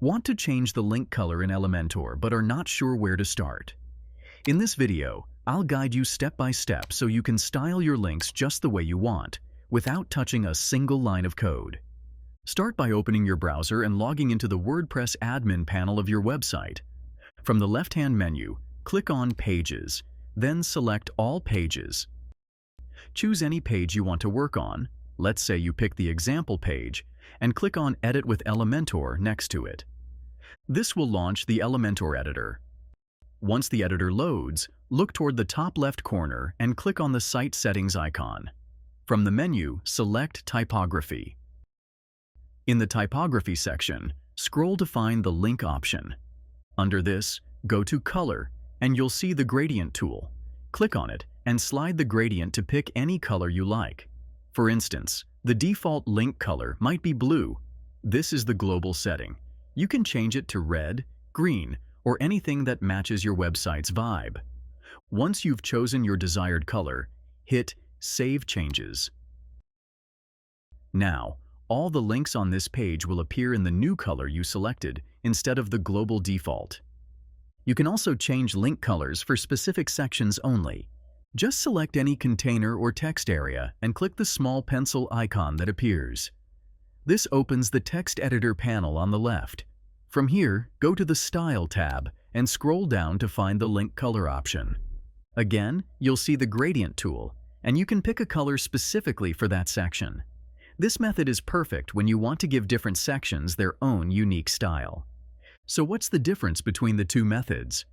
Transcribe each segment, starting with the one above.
Want to change the link color in Elementor but are not sure where to start? In this video, I'll guide you step by step so you can style your links just the way you want, without touching a single line of code. Start by opening your browser and logging into the WordPress admin panel of your website. From the left-hand menu, click on Pages, then select All Pages. Choose any page you want to work on. Let's say you pick the example page, and click on Edit with Elementor next to it. This will launch the Elementor editor. Once the editor loads, look toward the top left corner and click on the Site Settings icon. From the menu, select Typography. In the Typography section, scroll to find the Link option. Under this, go to Color, and you'll see the Gradient tool. Click on it and slide the gradient to pick any color you like. For instance, the default link color might be blue. This is the global setting. You can change it to red, green, or anything that matches your website's vibe. Once you've chosen your desired color, hit Save Changes. Now, all the links on this page will appear in the new color you selected instead of the global default. You can also change link colors for specific sections only. Just select any container or text area and click the small pencil icon that appears. This opens the text editor panel on the left. From here, go to the Style tab and scroll down to find the link color option. Again, you'll see the Gradient tool, and you can pick a color specifically for that section. This method is perfect when you want to give different sections their own unique style. So what's the difference between the two methods?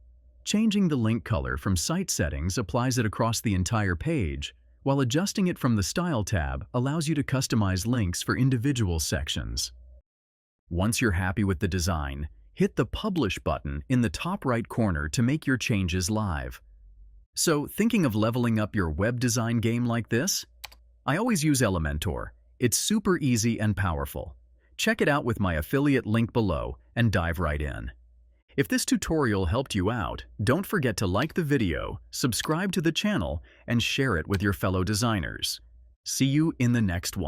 Changing the link color from Site Settings applies it across the entire page, while adjusting it from the Style tab allows you to customize links for individual sections. Once you're happy with the design, hit the Publish button in the top right corner to make your changes live. So, thinking of leveling up your web design game like this? I always use Elementor. It's super easy and powerful. Check it out with my affiliate link below and dive right in. If this tutorial helped you out, don't forget to like the video, subscribe to the channel, and share it with your fellow designers. See you in the next one.